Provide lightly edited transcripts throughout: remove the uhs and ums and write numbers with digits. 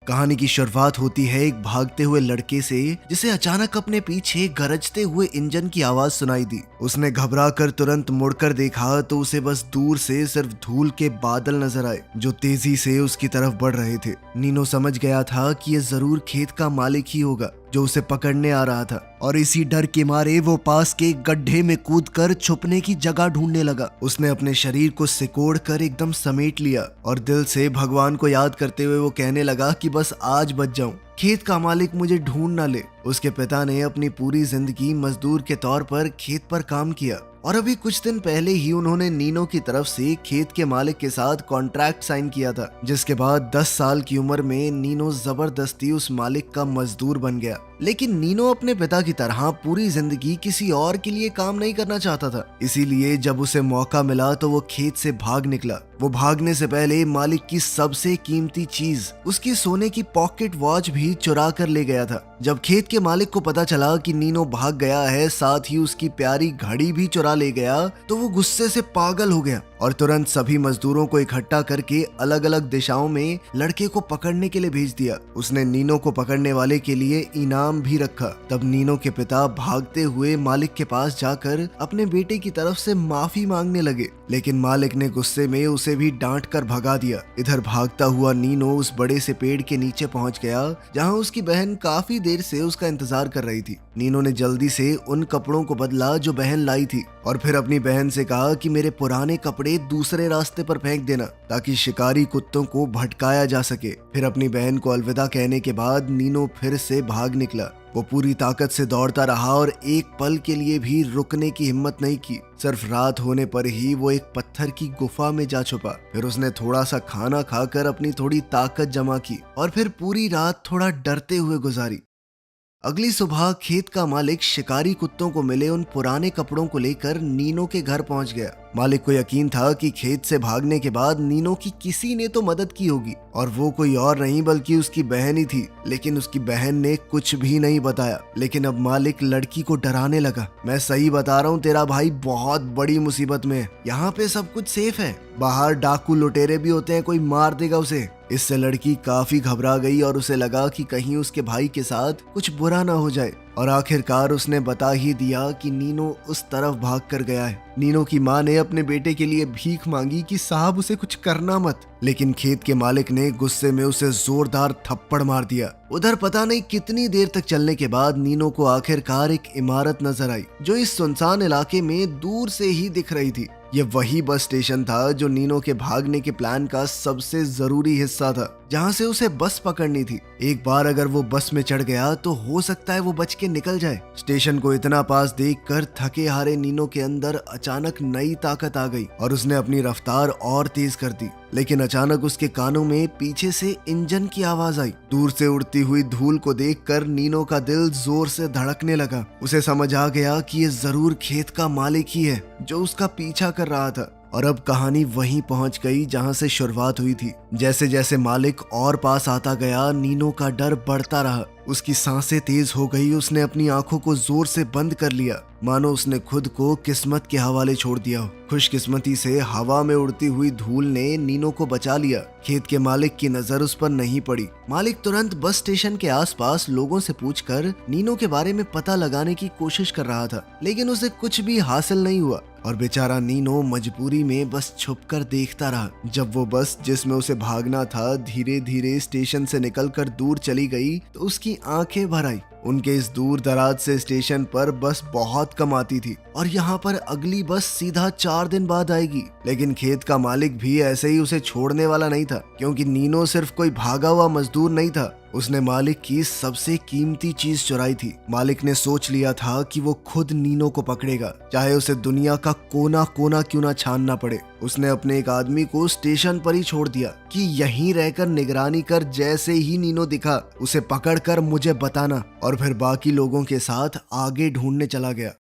कहानी की शुरुआत होती है एक भागते हुए लड़के से, जिसे अचानक अपने पीछे गरजते हुए इंजन की आवाज सुनाई दी। उसने घबरा कर तुरंत मुड़कर देखा तो उसे बस दूर से सिर्फ धूल के बादल नजर आए जो तेजी से उसकी तरफ बढ़ रहे थे। नीनो समझ गया था कि ये जरूर खेत का मालिक ही होगा जो उसे पकड़ने आ रहा था, और इसी डर के मारे वो पास के एक गड्ढे में कूदकर छुपने की जगह ढूंढने लगा। उसने अपने शरीर को सिकोड़ कर एकदम समेट लिया और दिल से भगवान को याद करते हुए वो कहने लगा कि बस आज बच जाऊं, खेत का मालिक मुझे ढूंढ ना ले। उसके पिता ने अपनी पूरी जिंदगी मजदूर के तौर पर खेत पर काम किया और अभी कुछ दिन पहले ही उन्होंने नीनो की तरफ से खेत के मालिक के साथ कॉन्ट्रैक्ट साइन किया था, जिसके बाद 10 साल की उम्र में नीनो जबरदस्ती उस मालिक का मजदूर बन गया। लेकिन नीनो अपने पिता की तरह पूरी जिंदगी किसी और के लिए काम नहीं करना चाहता था, इसीलिए जब उसे मौका मिला तो वो खेत से भाग निकला। वो भागने से पहले मालिक की सबसे कीमती चीज, उसकी सोने की पॉकेट वॉच भी चुरा कर ले गया था। जब खेत के मालिक को पता चला कि नीनो भाग गया है, साथ ही उसकी प्यारी घड़ी भी चुरा ले गया, तो वो गुस्से से पागल हो गया और तुरंत सभी मजदूरों को इकट्ठा करके अलग अलग दिशाओं में लड़के को पकड़ने के लिए भेज दिया। उसने नीनो को पकड़ने वाले के लिए इनाम भी रखा। तब नीनो के पिता भागते हुए मालिक के पास जाकर अपने बेटे की तरफ से माफी मांगने लगे, लेकिन मालिक ने गुस्से में उसे भी डांट कर भगा दिया। इधर भागता हुआ नीनो उस बड़े से पेड़ के नीचे पहुंच गया जहां उसकी बहन काफी देर से उसका इंतजार कर रही थी। नीनो ने जल्दी से उन कपड़ों को बदला जो बहन लाई थी और फिर अपनी बहन से कहा कि मेरे पुराने कपड़े दूसरे रास्ते पर फेंक देना ताकि शिकारी कुत्तों को भटकाया जा सके। फिर अपनी बहन को अलविदा कहने के बाद नीनो फिर से भाग निकला। वो पूरी ताकत से दौड़ता रहा और एक पल के लिए भी रुकने की हिम्मत नहीं की। सिर्फ रात होने पर ही वो एक पत्थर की गुफा में जा छुपा। फिर उसने थोड़ा सा खाना खाकर अपनी थोड़ी ताकत जमा की और फिर पूरी रात थोड़ा डरते हुए गुजारी। अगली सुबह खेत का मालिक शिकारी कुत्तों को मिले उन पुराने कपड़ों को लेकर नीनो के घर पहुंच गया। मालिक को यकीन था कि खेत से भागने के बाद नीनो की किसी ने तो मदद की होगी, और वो कोई और नहीं बल्कि उसकी बहन ही थी। लेकिन उसकी बहन ने कुछ भी नहीं बताया। लेकिन अब मालिक लड़की को डराने लगा, मैं सही बता रहा हूँ, तेरा भाई बहुत बड़ी मुसीबत में है। यहाँ पे सब कुछ सेफ है, बाहर डाकू लुटेरे भी होते हैं, कोई मार देगा उसे। इससे लड़की काफी घबरा गई और उसे लगा कि कहीं उसके भाई के साथ कुछ बुरा ना हो जाए, और आखिरकार उसने बता ही दिया कि नीनो उस तरफ भाग कर गया है। नीनो की माँ ने अपने बेटे के लिए भीख मांगी कि साहब उसे कुछ करना मत, लेकिन खेत के मालिक ने गुस्से में उसे जोरदार थप्पड़ मार दिया। उधर पता नहीं कितनी देर तक चलने के बाद नीनो को आखिरकार एक इमारत नजर आई जो इस सुनसान इलाके में दूर से ही दिख रही थी। ये वही बस स्टेशन था जो नीनो के भागने के प्लान का सबसे जरूरी हिस्सा था, जहाँ से उसे बस पकड़नी थी। एक बार अगर वो बस में चढ़ गया तो हो सकता है वो बच के निकल जाए। स्टेशन को इतना पास देखकर थके हारे नीनो के अंदर अचानक नई ताकत आ गई और उसने अपनी रफ्तार और तेज कर दी। लेकिन अचानक उसके कानों में पीछे से इंजन की आवाज आई। दूर से उड़ती हुई धूल को देखकर नीनो का दिल जोर से धड़कने लगा। उसे समझ आ गया कि ये जरूर खेत का मालिक ही है जो उसका पीछा कर रहा था। और अब कहानी वहीं पहुंच गई जहां से शुरुआत हुई थी। जैसे जैसे मालिक और पास आता गया, नीनो का डर बढ़ता रहा। उसकी सांसें तेज हो गई, उसने अपनी आंखों को जोर से बंद कर लिया, मानो उसने खुद को किस्मत के हवाले छोड़ दिया हो। खुशकिस्मती से हवा में उड़ती हुई धूल ने नीनो को बचा लिया। खेत के मालिक की नजर उस पर नहीं पड़ी। मालिक तुरंत बस स्टेशन के आसपास लोगों से पूछकर नीनो के बारे में पता लगाने की कोशिश कर रहा था, लेकिन उसे कुछ भी हासिल नहीं हुआ और बेचारा नीनो मजबूरी में बस छुपकर देखता रहा। जब वो बस जिसमें उसे भागना था धीरे धीरे स्टेशन से निकलकर दूर चली गई तो उसकी आंखें भर आई। उनके इस दूर दराज से स्टेशन पर बस बहुत कम आती थी और यहाँ पर अगली बस सीधा 4 दिन बाद आएगी। लेकिन खेत का मालिक भी ऐसे ही उसे छोड़ने वाला नहीं था, क्योंकि नीनो सिर्फ कोई भागा हुआ मजदूर नहीं था, उसने मालिक की सबसे कीमती चीज चुराई थी। मालिक ने सोच लिया था कि वो खुद नीनो को पकड़ेगा, चाहे उसे दुनिया का कोना कोना क्यों ना छानना पड़े। उसने अपने एक आदमी को स्टेशन पर ही छोड़ दिया कि यहीं रहकर निगरानी कर, जैसे ही नीनो दिखा उसे पकड़कर मुझे बताना, और फिर बाकी लोगों के साथ आगे ढूंढने चला गया।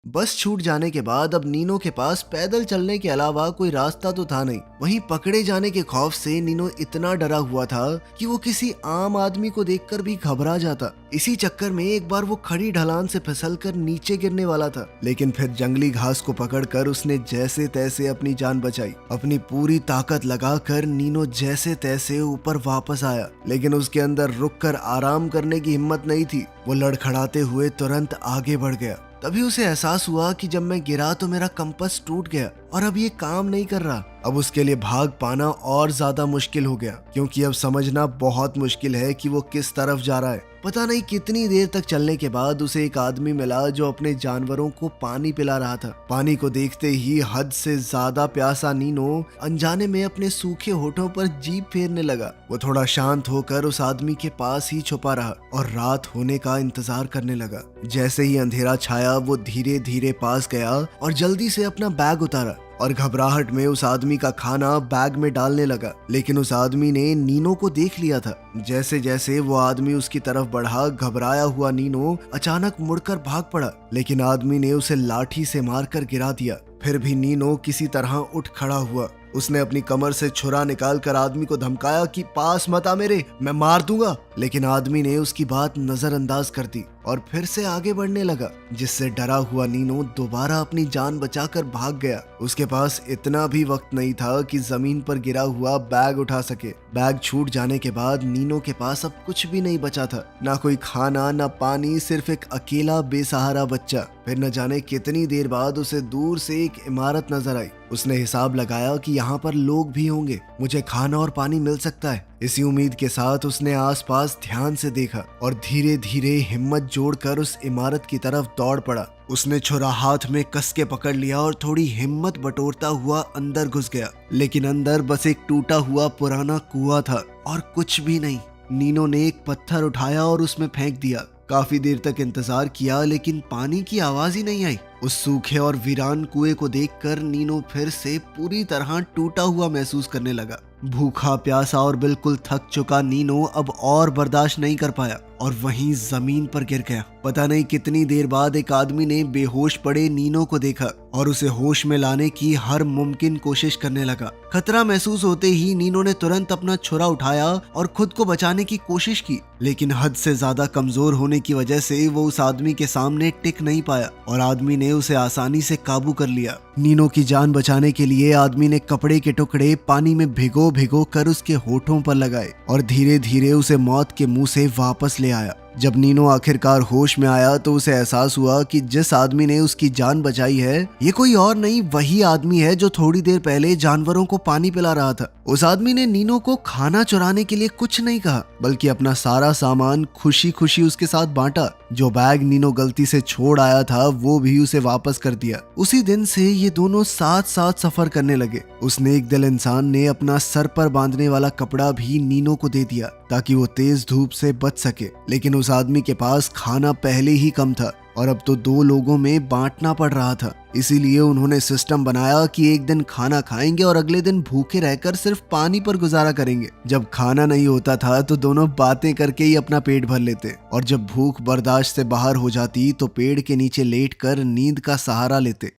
बस छूट जाने के बाद अब नीनो के पास पैदल चलने के अलावा कोई रास्ता तो था नहीं। वहीं पकड़े जाने के खौफ से नीनो इतना डरा हुआ था कि वो किसी आम आदमी को देखकर भी घबरा जाता। इसी चक्कर में एक बार वो खड़ी ढलान से फिसलकर नीचे गिरने वाला था, लेकिन फिर जंगली घास को पकड़कर उसने जैसे तैसे अपनी जान बचाई। अपनी पूरी ताकत लगाकर नीनो जैसे तैसे ऊपर वापस आया, लेकिन उसके अंदर रुककर आराम करने की हिम्मत नहीं थी। वो लड़खड़ाते हुए तुरंत आगे बढ़ गया। तभी उसे एहसास हुआ कि जब मैं गिरा तो मेरा कंपास टूट गया और अब ये काम नहीं कर रहा। अब उसके लिए भाग पाना और ज्यादा मुश्किल हो गया, क्योंकि अब समझना बहुत मुश्किल है कि वो किस तरफ जा रहा है। पता नहीं कितनी देर तक चलने के बाद उसे एक आदमी मिला जो अपने जानवरों को पानी पिला रहा था। पानी को देखते ही हद से ज्यादा प्यासा नीनो अनजाने में अपने सूखे होठों पर जीभ फेरने लगा। वो थोड़ा शांत होकर उस आदमी के पास ही छुपा रहा और रात होने का इंतजार करने लगा। जैसे ही अंधेरा छाया वो धीरे धीरे पास गया और जल्दी से अपना बैग उतारा और घबराहट में उस आदमी का खाना बैग में डालने लगा। लेकिन उस आदमी ने नीनो को देख लिया था। जैसे जैसे वो आदमी उसकी तरफ बढ़ा, घबराया हुआ नीनो अचानक मुड़कर भाग पड़ा, लेकिन आदमी ने उसे लाठी से मारकर गिरा दिया। फिर भी नीनो किसी तरह उठ खड़ा हुआ। उसने अपनी कमर से छुरा निकालकर आदमी को धमकाया कि पास मत आ मेरे, मैं मार दूंगा। लेकिन आदमी ने उसकी बात नजरअंदाज कर दी और फिर से आगे बढ़ने लगा, जिससे डरा हुआ नीनो दोबारा अपनी जान बचाकर भाग गया। उसके पास इतना भी वक्त नहीं था कि जमीन पर गिरा हुआ बैग उठा सके। बैग छूट जाने के बाद नीनो के पास अब कुछ भी नहीं बचा था, ना कोई खाना ना पानी, सिर्फ एक अकेला बेसहारा बच्चा। फिर न जाने कितनी देर बाद उसे दूर से एक इमारत नजर आई। उसने हिसाब लगाया कि यहाँ पर लोग भी होंगे, मुझे खाना और पानी मिल सकता है। इसी उम्मीद के साथ उसने आसपास ध्यान से देखा और धीरे धीरे हिम्मत जोड़कर उस इमारत की तरफ दौड़ पड़ा। उसने छुरा हाथ में कस के पकड़ लिया और थोड़ी हिम्मत बटोरता हुआ अंदर घुस गया। लेकिन अंदर बस एक टूटा हुआ पुराना कुआं था और कुछ भी नहीं। नीनो ने एक पत्थर उठाया और उसमें फेंक दिया। काफी देर तक इंतजार किया, लेकिन पानी की आवाज ही नहीं आई। उस सूखे और वीरान कुएं को देखकर नीनो फिर से पूरी तरह टूटा हुआ महसूस करने लगा। भूखा प्यासा और बिल्कुल थक चुका नीनो अब और बर्दाश्त नहीं कर पाया और वहीं जमीन पर गिर गया। पता नहीं कितनी देर बाद एक आदमी ने बेहोश पड़े नीनो को देखा और उसे होश में लाने की हर मुमकिन कोशिश करने लगा। खतरा महसूस होते ही नीनो ने तुरंत अपना छुरा उठाया और खुद को बचाने की कोशिश की, लेकिन हद से ज्यादा कमजोर होने की वजह से वो उस आदमी के सामने टिक नहीं पाया और आदमी ने उसे आसानी से काबू कर लिया। नीनो की जान बचाने के लिए आदमी ने कपड़े के टुकड़े पानी में भिगो भिगो कर उसके होठों पर लगाए और धीरे धीरे उसे मौत के मुंह से वापस ले आया। जब नीनो आखिरकार होश में आया तो उसे एहसास हुआ कि जिस आदमी ने उसकी जान बचाई है ये कोई और नहीं, वही आदमी है जो थोड़ी देर पहले जानवरों को पानी पिला रहा था। उस आदमी ने नीनो को खाना चुराने के लिए कुछ नहीं कहा, बल्कि अपना सारा सामान खुशी खुशी उसके साथ बांटा। जो बैग नीनो गलती से छोड़ आया था वो भी उसे वापस कर दिया। उसी दिन से ये दोनों साथ साथ सफर करने लगे। उस नेक दिल इंसान ने अपना सर पर बांधने वाला कपड़ा भी नीनो को दे दिया ताकि वो तेज धूप से बच सके। लेकिन उस आदमी के पास खाना पहले ही कम था और अब तो 2 लोगों में बांटना पड़ रहा था। इसीलिए उन्होंने सिस्टम बनाया कि एक दिन खाना खाएंगे और अगले दिन भूखे रहकर सिर्फ पानी पर गुजारा करेंगे। जब खाना नहीं होता था तो दोनों बातें करके ही अपना पेट भर लेते और जब भूख बर्दाश्त से बाहर हो जाती तो पेड़ के नीचे लेटकर नींद का सहारा लेते।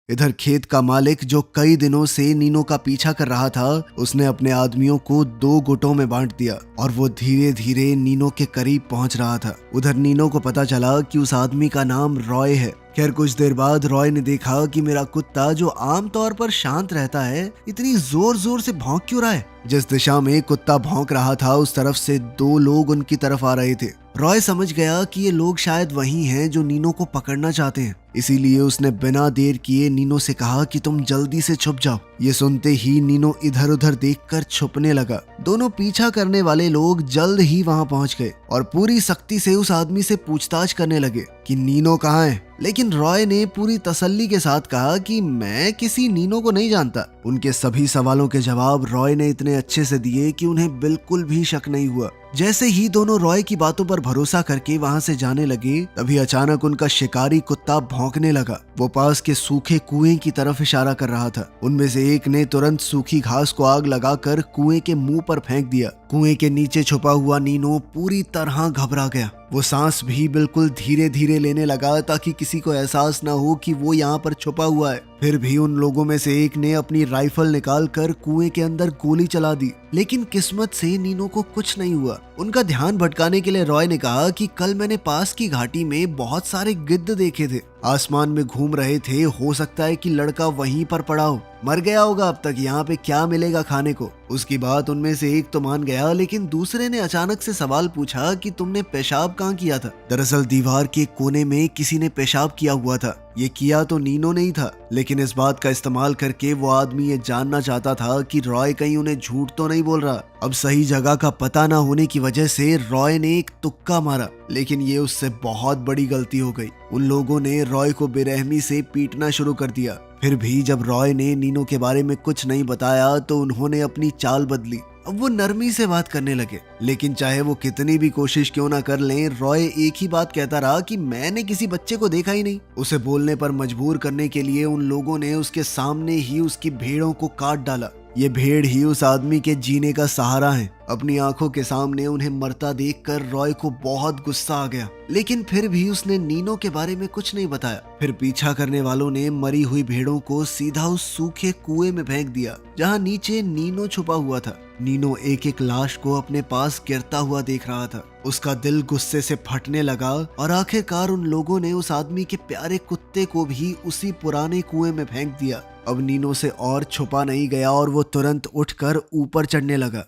इधर खेत का मालिक जो कई दिनों से नीनो का पीछा कर रहा था, उसने अपने आदमियों को 2 गुटों में बांट दिया और वो धीरे धीरे नीनो के करीब पहुंच रहा था। उधर नीनो को पता चला कि उस आदमी का नाम रॉय है। खैर कुछ देर बाद रॉय ने देखा कि मेरा कुत्ता जो आमतौर पर शांत रहता है इतनी जोर जोर से भौंक क्यों रहा है। जिस दिशा में कुत्ता भौंक रहा था उस तरफ से 2 लोग उनकी तरफ आ रहे थे। रॉय समझ गया कि ये लोग शायद वही हैं जो नीनो को पकड़ना चाहते हैं, इसीलिए उसने बिना देर किए नीनो से कहा कि तुम जल्दी से छुप जाओ। ये सुनते ही नीनो इधर उधर देखकर छुपने लगा। दोनों पीछा करने वाले लोग जल्द ही वहां पहुंच गए और पूरी सख्ती से उस आदमी से पूछताछ करने लगे कि नीनो कहाँ है। लेकिन रॉय ने पूरी तसल्ली के साथ कहा कि मैं किसी नीनो को नहीं जानता। उनके सभी सवालों के जवाब रॉय ने इतने अच्छे से दिए कि उन्हें बिल्कुल भी शक नहीं हुआ। जैसे ही दोनों रॉय की बातों पर भरोसा करके वहां से जाने लगे, तभी अचानक उनका शिकारी कुत्ता भौंकने लगा। वो पास के सूखे कुएं की तरफ इशारा कर रहा था। उनमें से एक ने तुरंत सूखी घास को आग लगाकर कुएं के मुंह पर फेंक दिया। कुएं के नीचे छुपा हुआ नीनो पूरी तरह घबरा गया। वो सांस भी बिल्कुल धीरे धीरे लेने लगा ताकि किसी को एहसास न हो कि वो यहाँ पर छुपा हुआ है। फिर भी उन लोगों में से एक ने अपनी राइफल निकालकर कुएं के अंदर गोली चला दी, लेकिन किस्मत से नीनो को कुछ नहीं हुआ। उनका ध्यान भटकाने के लिए रॉय ने कहा कि कल मैंने पास की घाटी में बहुत सारे गिद्ध देखे थे, आसमान में घूम रहे थे। हो सकता है कि लड़का वहीं पर पड़ा हो, मर गया होगा। अब तक यहाँ पे क्या मिलेगा खाने को। उसकी बात उनमें से एक तो मान गया, लेकिन दूसरे ने अचानक से सवाल पूछा कि तुमने पेशाब कहाँ किया था। दरअसल दीवार के कोने में किसी ने पेशाब किया हुआ था। ये किया तो नीनो नहीं था, लेकिन इस बात का इस्तेमाल करके वो आदमी ये जानना चाहता था कि रॉय कहीं उन्हें झूठ तो नहीं बोल रहा। अब सही जगह का पता ना होने की वजह से रॉय ने एक तुक्का मारा, लेकिन ये उससे बहुत बड़ी गलती हो गई। उन लोगों ने रॉय को बेरहमी से पीटना शुरू कर दिया। फिर भी जब रॉय ने नीनो के बारे में कुछ नहीं बताया तो उन्होंने अपनी चाल बदली। अब वो नरमी से बात करने लगे, लेकिन चाहे वो कितनी भी कोशिश क्यों ना कर लें, रॉय एक ही बात कहता रहा कि मैंने किसी बच्चे को देखा ही नहीं। उसे बोलने पर मजबूर करने के लिए उन लोगों ने उसके सामने ही उसकी भेड़ों को काट डाला। ये भेड़ ही उस आदमी के जीने का सहारा है। अपनी आंखों के सामने उन्हें मरता देखकर रॉय को बहुत गुस्सा आ गया, लेकिन फिर भी उसने नीनो के बारे में कुछ नहीं बताया। फिर पीछा करने वालों ने मरी हुई भेड़ों को सीधा उस सूखे कुएं में फेंक दिया जहां नीचे नीनो छुपा हुआ था। नीनो एक एक लाश को अपने पास गिरता हुआ देख रहा था। उसका दिल गुस्से से फटने लगा और आखिरकार उन लोगों ने उस आदमी के प्यारे कुत्ते को भी उसी पुराने कुएं में फेंक दिया। अब नीनो से और छुपा नहीं गया और वो तुरंत उठकर ऊपर चढ़ने लगा।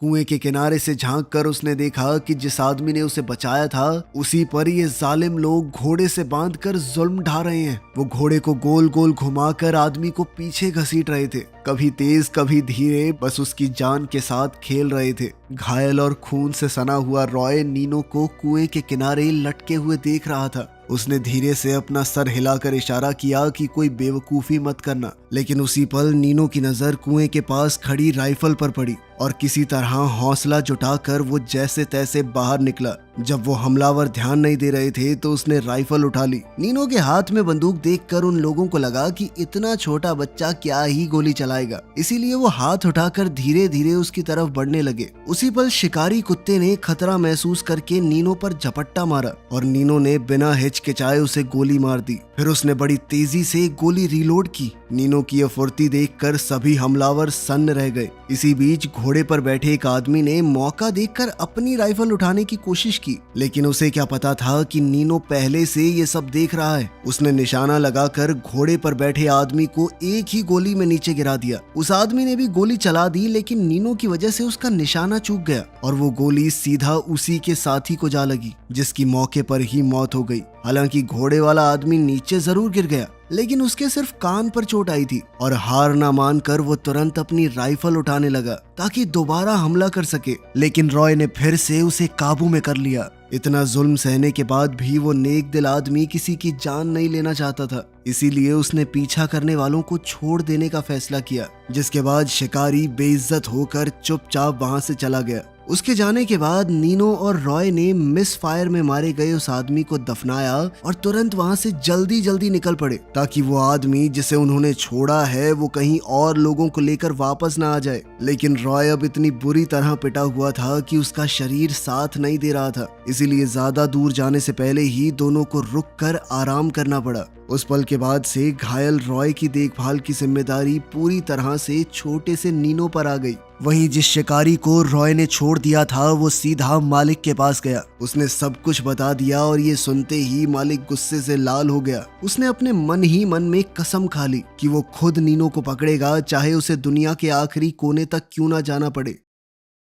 कुएं के किनारे से झांक कर उसने देखा कि जिस आदमी ने उसे बचाया था, उसी पर ये जालिम लोग घोड़े से बांधकर जुल्म ढा रहे हैं। वो घोड़े को गोल गोल घुमाकर आदमी को पीछे घसीट रहे थे, कभी तेज कभी धीरे, बस उसकी जान के साथ खेल रहे थे। घायल और खून से सना हुआ रॉय नीनो को कुएं के किनारे लटके हुए देख रहा था। उसने धीरे से अपना सर हिलाकर इशारा किया कि कोई बेवकूफी मत करना, लेकिन उसी पल नीनो की नजर कुएं के पास खड़ी राइफल पर पड़ी और किसी तरह हौसला जुटाकर वो जैसे तैसे बाहर निकला। जब वो हमलावर ध्यान नहीं दे रहे थे तो उसने राइफल उठा ली। नीनो के हाथ में बंदूक देखकर उन लोगों को लगा कि इतना छोटा बच्चा क्या ही गोली चलाएगा, इसीलिए वो हाथ उठाकर धीरे धीरे उसकी तरफ बढ़ने लगे। उसी पल शिकारी कुत्ते ने खतरा महसूस करके नीनो पर झपट्टा मारा और नीनो ने बिना हिचकिचाए उसे गोली मार दी। फिर उसने बड़ी तेजी से गोली रीलोड की। नीनो की यह फुर्ती देखकर सभी हमलावर सन्न रह गए। इसी बीच घोड़े पर बैठे एक आदमी ने मौका देखकर अपनी राइफल उठाने की कोशिश की, लेकिन उसे क्या पता था कि नीनो पहले से ये सब देख रहा है। उसने निशाना लगाकर घोड़े पर बैठे आदमी को एक ही गोली में नीचे गिरा दिया। उस आदमी ने भी गोली चला दी, लेकिन नीनो की वजह से उसका निशाना चूक गया और वो गोली सीधा उसी के साथी को जा लगी, जिसकी मौके पर ही मौत हो गई। हालांकि घोड़े वाला आदमी नीचे जरूर गिर गया, लेकिन उसके सिर्फ कान पर चोट आई थी और हार ना मानकर वो तुरंत अपनी राइफल उठाने लगा ताकि दोबारा हमला कर सके, लेकिन रॉय ने फिर से उसे काबू में कर लिया। इतना जुल्म सहने के बाद भी वो नेक दिल आदमी किसी की जान नहीं लेना चाहता था, इसीलिए उसने पीछा करने वालों को छोड़ देने का फैसला किया, जिसके बाद शिकारी बेइज्जत होकर चुपचाप वहां से चला गया। उसके जाने के बाद नीनो और रॉय ने मिस फायर में मारे गए उस आदमी को दफनाया और तुरंत वहां से जल्दी जल्दी निकल पड़े ताकि वो आदमी जिसे उन्होंने छोड़ा है वो कहीं और लोगों को लेकर वापस ना आ जाए। लेकिन रॉय अब इतनी बुरी तरह पिटा हुआ था कि उसका शरीर साथ नहीं दे रहा था, इसीलिए ज्यादा दूर जाने से पहले ही दोनों को रुक कर आराम करना पड़ा। उस पल के बाद से घायल रॉय की देखभाल की जिम्मेदारी पूरी तरह से छोटे से नीनो पर आ गई। वहीं जिस शिकारी को रॉय ने छोड़ दिया था वो सीधा मालिक के पास गया। उसने सब कुछ बता दिया और ये सुनते ही मालिक गुस्से से लाल हो गया। उसने अपने मन ही मन में कसम खा ली कि वो खुद नीनो को पकड़ेगा, चाहे उसे दुनिया के आखिरी कोने तक क्यों ना जाना पड़े।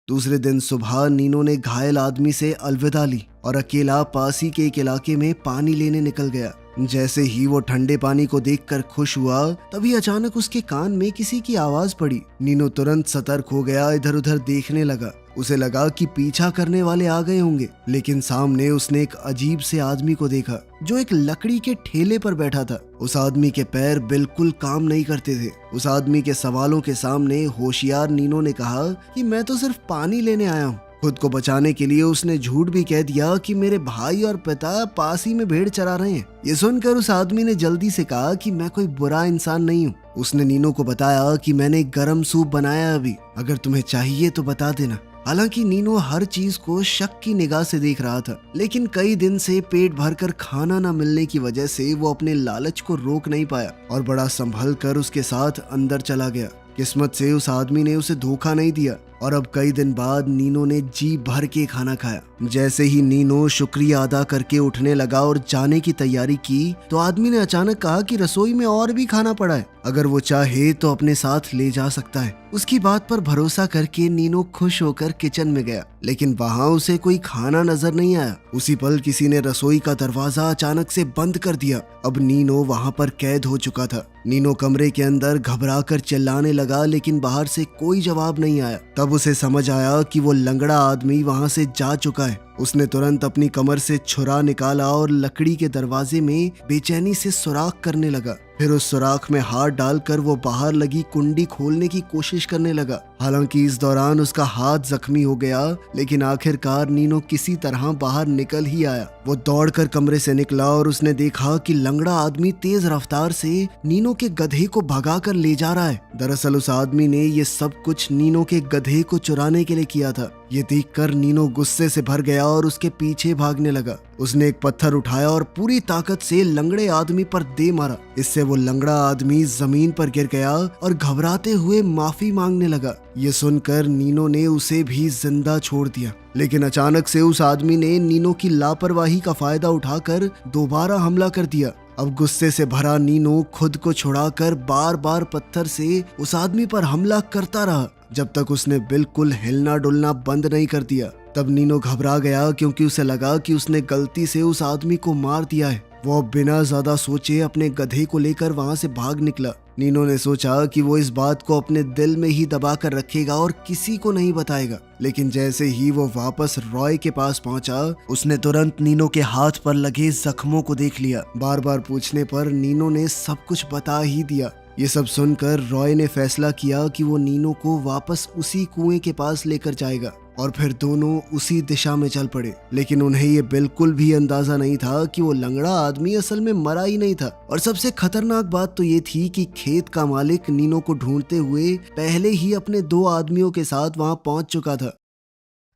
दूसरे दिन सुबह नीनो ने घायल आदमी से अलविदा ली और अकेला पास ही के एक इलाके में पानी लेने निकल गया। जैसे ही वो ठंडे पानी को देखकर खुश हुआ, तभी अचानक उसके कान में किसी की आवाज पड़ी। नीनो तुरंत सतर्क हो गया, इधर उधर देखने लगा। उसे लगा कि पीछा करने वाले आ गए होंगे, लेकिन सामने उसने एक अजीब से आदमी को देखा जो एक लकड़ी के ठेले पर बैठा था। उस आदमी के पैर बिल्कुल काम नहीं करते थे। उस आदमी के सवालों के सामने होशियार नीनो ने कहा कि मैं तो सिर्फ पानी लेने आया हूँ, खुद को बचाने के लिए उसने झूठ भी कह दिया कि मेरे भाई और पिता पास ही में भेड़ चरा रहे हैं। ये सुनकर उस आदमी ने जल्दी से कहा कि मैं कोई बुरा इंसान नहीं हूँ। उसने नीनो को बताया कि मैंने गरम सूप बनाया अभी, अगर तुम्हें चाहिए तो बता देना। हालांकि नीनो हर चीज को शक की निगाह से देख रहा था, लेकिन कई दिन से पेट भरकर खाना न मिलने की वजह से वो अपने लालच को रोक नहीं पाया और बड़ा संभल कर उसके साथ अंदर चला गया। किस्मत से उस आदमी ने उसे धोखा नहीं दिया और अब कई दिन बाद नीनो ने जी भर के खाना खाया। जैसे ही नीनो शुक्रिया अदा करके उठने लगा और जाने की तैयारी की तो आदमी ने अचानक कहा कि रसोई में और भी खाना पड़ा है, अगर वो चाहे तो अपने साथ ले जा सकता है। उसकी बात पर भरोसा करके नीनो खुश होकर किचन में गया, लेकिन वहाँ उसे कोई खाना नजर नहीं आया। उसी पल किसी ने रसोई का दरवाजा अचानक से बंद कर दिया। अब नीनो वहाँ पर कैद हो चुका था। नीनो कमरे के अंदर घबराकर चिल्लाने लगा, लेकिन बाहर से कोई जवाब नहीं आया। तब उसे समझ आया कि वो लंगड़ा आदमी वहाँ से जा चुका है। उसने तुरंत अपनी कमर से छुरा निकाला और लकड़ी के दरवाजे में बेचैनी से सुराख करने लगा। फिर उस सुराख में हाथ डालकर वो बाहर लगी कुंडी खोलने की कोशिश करने लगा। हालांकि इस दौरान उसका हाथ जख्मी हो गया, लेकिन आखिरकार नीनो किसी तरह बाहर निकल ही आया। वो दौड़कर कमरे से निकला और उसने देखा कि लंगड़ा आदमी तेज रफ्तार से नीनो के गधे को भगाकर ले जा रहा है। दरअसल उस आदमी ने ये सब कुछ नीनो के गधे को चुराने के लिए किया था। ये देखकर नीनो गुस्से से भर गया और उसके पीछे भागने लगा। उसने एक पत्थर उठाया और पूरी ताकत से लंगड़े आदमी पर दे मारा। इससे वो लंगड़ा आदमी जमीन पर गिर गया और घबराते हुए माफी मांगने लगा। ये सुनकर नीनो ने उसे भी जिंदा छोड़ दिया, लेकिन अचानक से उस आदमी ने नीनो की लापरवाही का फायदा उठाकर दोबारा हमला कर दिया। अब गुस्से से भरा नीनो खुद को छुड़ाकर बार बार पत्थर से उस आदमी पर हमला करता रहा, जब तक उसने बिल्कुल हिलना डुलना बंद नहीं कर दिया। तब नीनो घबरा गया, क्योंकि उसे लगा कि उसने गलती से उस आदमी को मार दिया है। वो बिना ज्यादा सोचे अपने गधे को लेकर वहां से भाग निकला। नीनो ने सोचा कि वो इस बात को अपने दिल में ही दबा कर रखेगा और किसी को नहीं बताएगा, लेकिन जैसे ही वो वापस रॉय के पास पहुंचा, उसने तुरंत नीनो के हाथ पर लगे जख्मों को देख लिया। बार बार पूछने पर नीनो ने सब कुछ बता ही दिया। ये सब सुनकर रॉय ने फैसला किया कि वो नीनो को वापस उसी कुएं के पास लेकर जाएगा और फिर दोनों उसी दिशा में चल पड़े। लेकिन उन्हें ये बिल्कुल भी अंदाजा नहीं था कि वो लंगड़ा आदमी असल में मरा ही नहीं था। और सबसे खतरनाक बात तो ये थी कि खेत का मालिक नीनो को ढूंढते हुए पहले ही अपने 2 आदमियों के साथ वहां पहुंच चुका था।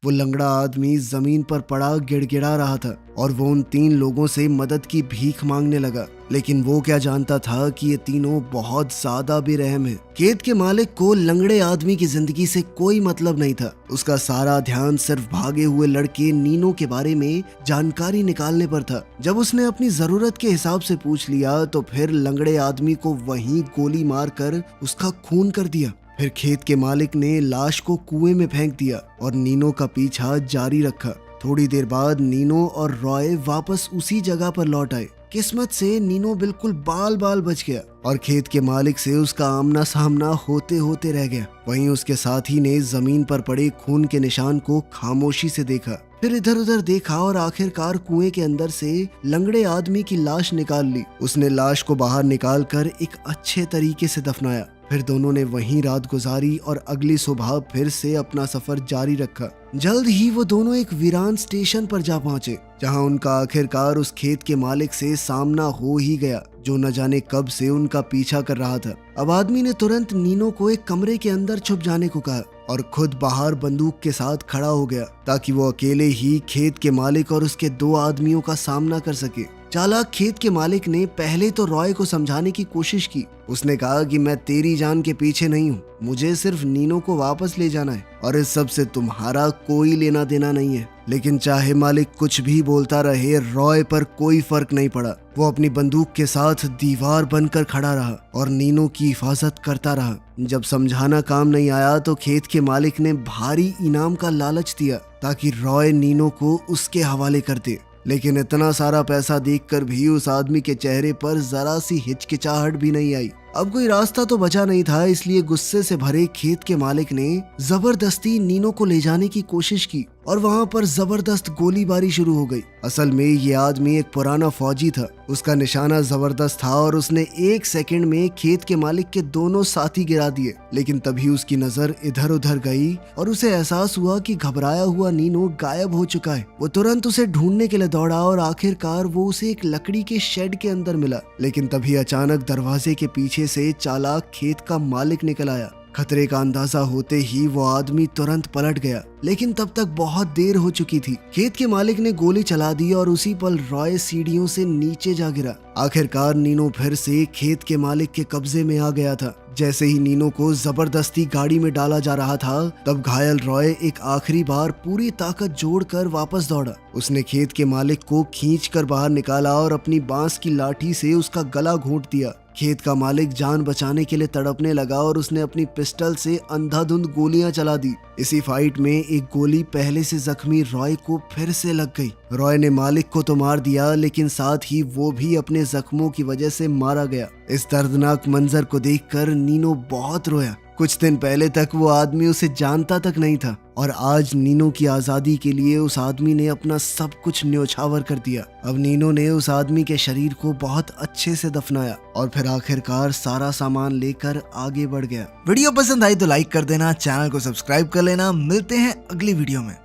वो लंगड़ा आदमी जमीन पर पड़ा गिड़गिड़ा रहा था और वो उन 3 लोगों से मदद की भीख मांगने लगा, लेकिन वो क्या जानता था कि ये तीनों बहुत ज्यादा बेरहम हैं। खेत के मालिक को लंगड़े आदमी की जिंदगी से कोई मतलब नहीं था। उसका सारा ध्यान सिर्फ भागे हुए लड़के नीनो के बारे में जानकारी निकालने पर था। जब उसने अपनी जरूरत के हिसाब से पूछ लिया तो फिर लंगड़े आदमी को वहीं गोली मारकर उसका खून कर दिया। फिर खेत के मालिक ने लाश को कुएं में फेंक दिया और नीनो का पीछा जारी रखा। थोड़ी देर बाद नीनो और रॉय वापस उसी जगह पर लौट आए। किस्मत से नीनो बिल्कुल बाल बाल बच गया और खेत के मालिक से उसका आमना सामना होते होते रह गया। वहीं उसके साथी ने जमीन पर पड़े खून के निशान को खामोशी से देखा, फिर इधर उधर देखा और आखिरकार कुएं के अंदर से लंगड़े आदमी की लाश निकाल ली। उसने लाश को बाहर निकालकर एक अच्छे तरीके से दफनाया। फिर दोनों ने वहीं रात गुजारी और अगली सुबह फिर से अपना सफर जारी रखा। जल्द ही वो दोनों एक वीरान स्टेशन पर जा पहुंचे, जहां उनका आखिरकार उस खेत के मालिक से सामना हो ही गया, जो न जाने कब से उनका पीछा कर रहा था। अब आदमी ने तुरंत नीनो को एक कमरे के अंदर छुप जाने को कहा और खुद बाहर बंदूक के साथ खड़ा हो गया, ताकि वो अकेले ही खेत के मालिक और उसके 2 आदमियों का सामना कर सके। चालाक खेत के मालिक ने पहले तो रॉय को समझाने की कोशिश की। उसने कहा कि मैं तेरी जान के पीछे नहीं हूँ, मुझे सिर्फ नीनो को वापस ले जाना है और इस सब से तुम्हारा कोई लेना देना नहीं है। लेकिन चाहे मालिक कुछ भी बोलता रहे, रॉय पर कोई फर्क नहीं पड़ा। वो अपनी बंदूक के साथ दीवार बनकर खड़ा रहा और नीनो की हिफाजत करता रहा। जब समझाना काम नहीं आया तो खेत के मालिक ने भारी इनाम का लालच दिया, ताकि रॉय नीनो को उसके हवाले कर दे। लेकिन इतना सारा पैसा देखकर भी उस आदमी के चेहरे पर जरा सी हिचकिचाहट भी नहीं आई। अब कोई रास्ता तो बचा नहीं था, इसलिए गुस्से से भरे खेत के मालिक ने जबरदस्ती नीनो को ले जाने की कोशिश की और वहाँ पर जबरदस्त गोलीबारी शुरू हो गई। असल में ये आदमी एक पुराना फौजी था। उसका निशाना जबरदस्त था और उसने 1 सेकंड में खेत के मालिक के दोनों साथी गिरा दिए। लेकिन तभी उसकी नजर इधर उधर गई और उसे एहसास हुआ कि घबराया हुआ नीनो गायब हो चुका है। वो तुरंत उसे ढूंढने के लिए दौड़ा और आखिरकार वो उसे एक लकड़ी के शेड के अंदर मिला। लेकिन तभी अचानक दरवाजे के पीछे से चालाक खेत का मालिक निकल आया। खतरे का अंदाजा होते ही वो आदमी तुरंत पलट गया, लेकिन तब तक बहुत देर हो चुकी थी। खेत के मालिक ने गोली चला दी और उसी पल रॉय सीढ़ियों से नीचे जा गिरा। आखिरकार नीनो फिर से खेत के मालिक के कब्जे में आ गया था। जैसे ही नीनो को जबरदस्ती गाड़ी में डाला जा रहा था, तब घायल रॉय एक आखिरी बार पूरी ताकत जोड़कर वापस दौड़ा। उसने खेत के मालिक को खींचकर बाहर निकाला और अपनी बांस की लाठी से उसका गला घोंट दिया। खेत का मालिक जान बचाने के लिए तड़पने लगा और उसने अपनी पिस्टल से अंधाधुंध गोलियां चला दी। इसी फाइट में एक गोली पहले से जख्मी रॉय को फिर से लग गई। रॉय ने मालिक को तो मार दिया, लेकिन साथ ही वो भी अपने जख्मों की वजह से मारा गया। इस दर्दनाक मंजर को देखकर नीनो बहुत रोया। कुछ दिन पहले तक वो आदमी उसे जानता तक नहीं था और आज नीनो की आजादी के लिए उस आदमी ने अपना सब कुछ न्योछावर कर दिया। अब नीनो ने उस आदमी के शरीर को बहुत अच्छे से दफनाया और फिर आखिरकार सारा सामान लेकर आगे बढ़ गया। वीडियो पसंद आई तो लाइक कर देना, चैनल को सब्सक्राइब कर लेना। मिलते हैं अगली वीडियो में।